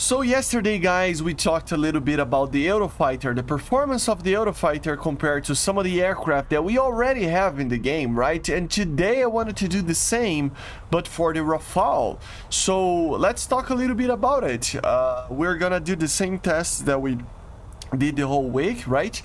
So yesterday, guys, we talked a little bit about the Eurofighter, the performance of the Eurofighter compared to some of the aircraft that we already have in the game, right? And today I wanted to do the same, but for the Rafale. So let's talk a little bit about it. We're gonna do the same tests that we did the whole week, right?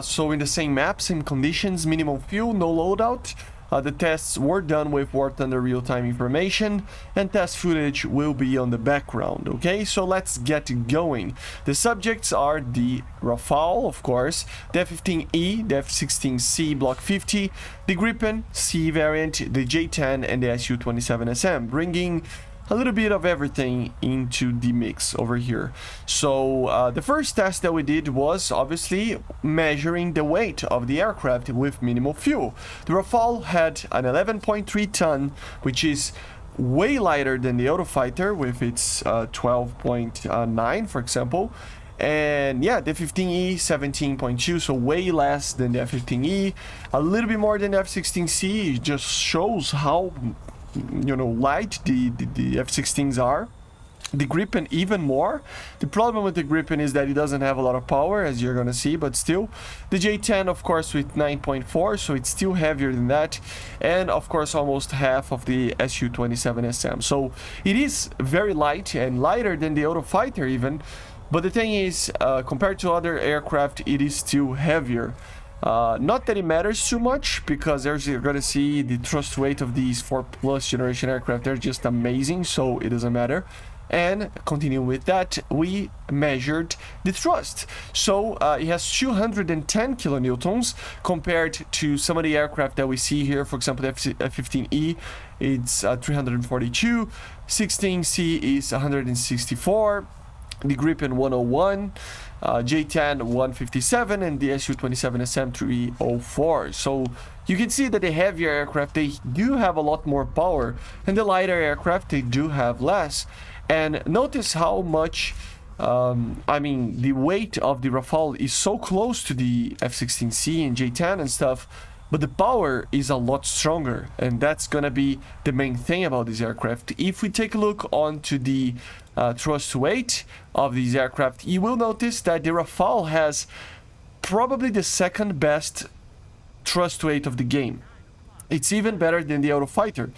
So in the same map, same conditions, minimum fuel, no loadout. The tests were done with War Thunder real-time information, and test footage will be on the background, okay? So let's get going. The subjects are the Rafale, of course, the F-15E, the F-16C Block 50, the Gripen C variant, the J-10, and the Su-27SM, bringing a little bit of everything into the mix over here. So the first test that we did was obviously measuring the weight of the aircraft with minimal fuel. The Rafale had an 11.3 ton, which is way lighter than the Eurofighter with its 12.9, for example. And yeah, the F-15E 17.2, so way less than the F-15E, a little bit more than the F-16C. It just shows how, you know, light the F-16s are. The Gripen even more. The problem with the Gripen is that it doesn't have a lot of power, as you're gonna see, but still. The J-10, of course, with 9.4, so it's still heavier than that. And of course, almost half of the Su-27SM. So it is very light and lighter than the Eurofighter even. But the thing is, compared to other aircraft, it is still heavier. Not that it matters too much, because as you're gonna see, the thrust weight of these 4+ generation aircraft, they're just amazing, so it doesn't matter. And continuing with that, we measured the thrust. So it has 210 kilonewtons compared to some of the aircraft that we see here. For example, the F-15E, it's 342, 16C is 164, the Gripen 101, J-10 157, and the Su-27SM 304. So you can see that the heavier aircraft, they do have a lot more power, and the lighter aircraft, they do have less. And notice how much, the weight of the Rafale is so close to the F-16C and J-10 and stuff, but the power is a lot stronger, and that's gonna be the main thing about this aircraft. If we take a look onto the thrust weight of these aircraft, you will notice that the Rafale has probably the second best thrust weight of the game. It's even better than the Eurofighter.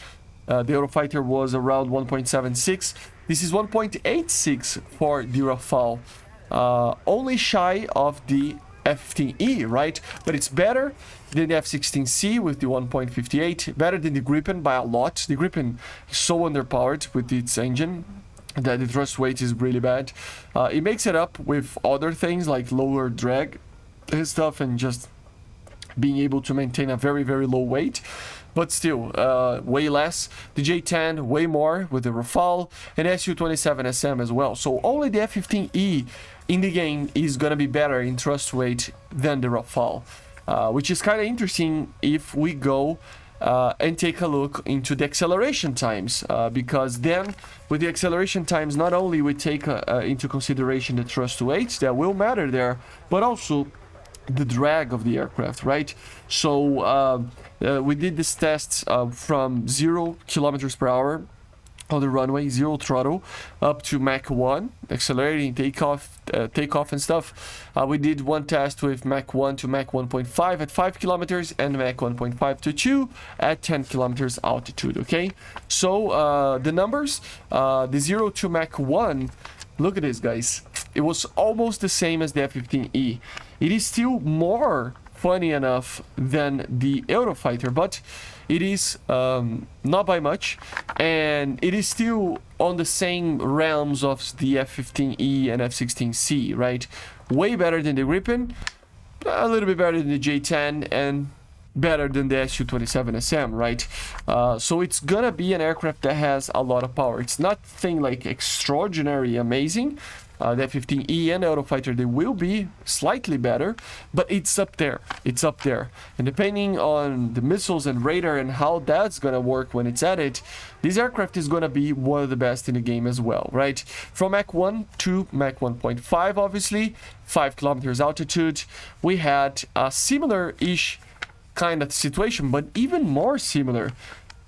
The Eurofighter was around 1.76. This is 1.86 for the Rafale. Only shy of the F-15E, right? But it's better than the F-16C with the 1.58, better than the Gripen by a lot. The Gripen is so underpowered with its engine that the thrust weight is really bad. It makes it up with other things like lower drag and stuff, and just being able to maintain a very, very low weight. But still, way less. The J-10, way more with the Rafale, and Su-27SM as well. So only the F-15E in the game is gonna be better in thrust weight than the Rafale, which is kind of interesting if we go and take a look into the acceleration times, because then with the acceleration times, not only we take into consideration the thrust weights that will matter there, but also the drag of the aircraft, right? So we did this test from 0 kilometers per hour on the runway, 0 throttle, up to Mach 1, accelerating, takeoff and stuff. We did one test with Mach 1 to Mach 1.5 at 5 kilometers and Mach 1.5 to 2 at 10 kilometers altitude, okay? So the numbers, the 0 to Mach 1, look at this, guys. It was almost the same as the F-15E. It is still more, funny enough, than the Eurofighter, but it is not by much, and it is still on the same realms of the F-15E and F-16C, right? Way better than the Gripen, a little bit better than the J-10, and better than the Su-27SM, right? So it's gonna be an aircraft that has a lot of power. It's nothing like extraordinary amazing. The F-15E and Eurofighter, they will be slightly better, but it's up there. It's up there. And depending on the missiles and radar and how that's gonna work when it's added, this aircraft is gonna be one of the best in the game as well, right? From Mach 1 to Mach 1.5, obviously, 5 kilometers altitude, we had a similar-ish kind of situation, but even more similar.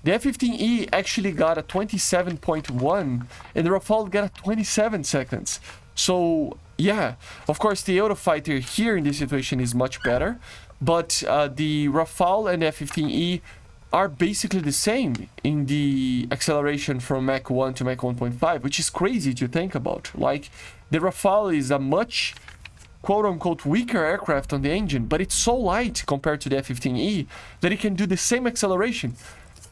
The F-15E actually got a 27.1 and the Rafale got a 27 seconds. So yeah, of course the Eurofighter here in this situation is much better, but the Rafale and the F-15E are basically the same in the acceleration from Mach 1 to Mach 1.5, which is crazy to think about. Like, the Rafale is a much quote-unquote weaker aircraft on the engine, but it's so light compared to the F-15E that it can do the same acceleration.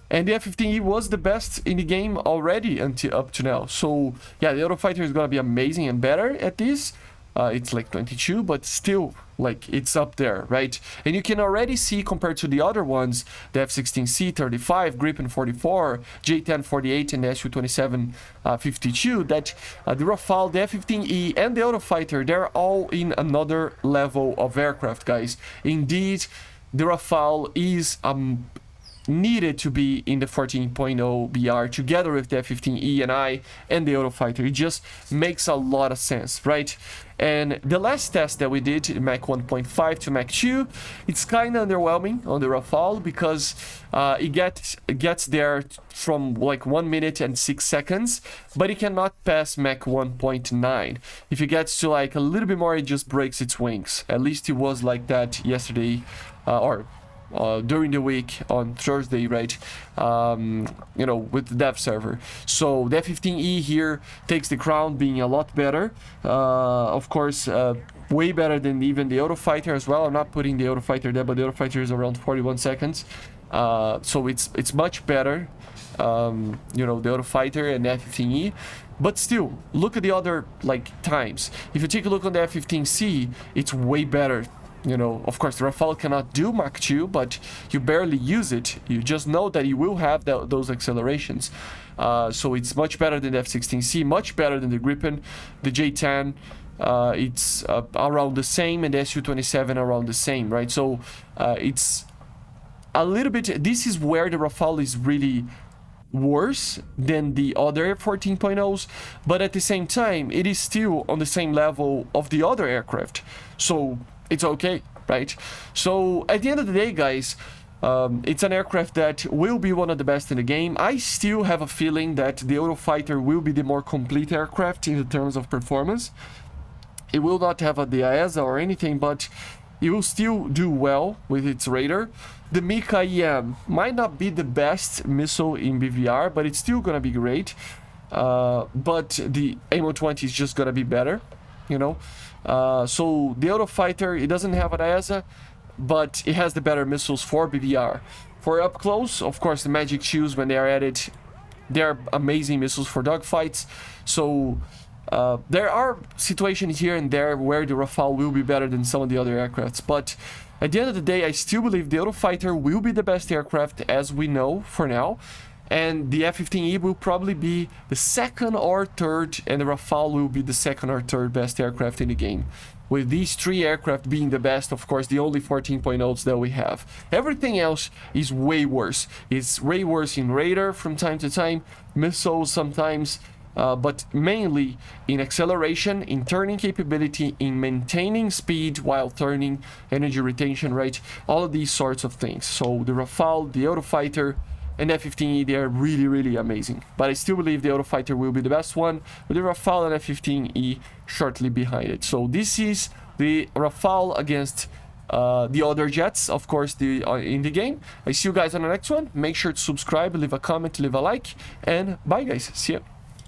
And the F-15E was the best in the game already until up to now. So yeah, the Eurofighter is gonna be amazing and better at this. It's like 22, but still, like, it's up there, right? And you can already see, compared to the other ones, the F-16C 35, Gripen 44, J-10 48, and the Su-27 52, that the Rafale, the F-15E, and the Eurofighter, they're all in another level of aircraft, guys. Indeed, the Rafale is needed to be in the 14.0 BR together with the F-15E and I and the Eurofighter. It just makes a lot of sense, right? And the last test that we did, Mach 1.5 to Mach 2, it's kind of underwhelming on the Rafale because it gets there from like 1 minute and 6 seconds, but it cannot pass Mach 1.9. If it gets to like a little bit more, it just breaks its wings. At least it was like that yesterday, or during the week on Thursday, right? You know, with the dev server. So the F-15E here takes the crown, being a lot better. Of course, way better than even the Eurofighter as well. I'm not putting the Eurofighter there, but the Eurofighter is around 41 seconds. So it's much better. You know, the Eurofighter and the F-15E. But still, look at the other like times. If you take a look on the F-15C, it's way better. You know, of course, the Rafale cannot do Mach 2, but you barely use it. You just know that you will have those accelerations. So it's much better than the F-16C, much better than the Gripen, the J-10. It's around the same, and the Su-27 around the same, right? So it's a little bit... This is where the Rafale is really worse than the other 14.0s, but at the same time, it is still on the same level of the other aircraft. So it's okay, right? So at the end of the day, guys, it's an aircraft that will be one of the best in the game. I still have a feeling that the Eurofighter will be the more complete aircraft in terms of performance. It will not have the AESA or anything, but it will still do well with its radar. The MiG-IEM might not be the best missile in BVR, but it's still gonna be great. But the AIM-120 is just gonna be better, you know. So the Eurofighter, it doesn't have an AESA, but it has the better missiles for BVR. For up close, of course, the Magic Shields, when they are added, they're amazing missiles for dogfights. So there are situations here and there where the Rafale will be better than some of the other aircrafts, but at the end of the day, I still believe the Eurofighter will be the best aircraft as we know for now. And the F-15E will probably be the second or third, and the Rafale will be the second or third best aircraft in the game. With these three aircraft being the best, of course, the only 14.0s that we have. Everything else is way worse. It's way worse in radar from time to time, missiles sometimes, but mainly in acceleration, in turning capability, in maintaining speed while turning, energy retention rate, all of these sorts of things. So the Rafale, the Eurofighter, and F-15E, they are really, really amazing. But I still believe the Eurofighter will be the best one, with the Rafale and F-15E shortly behind it. So this is the Rafale against the other jets, of course, in the game. I see you guys on the next one. Make sure to subscribe, leave a comment, leave a like, and bye guys. See ya.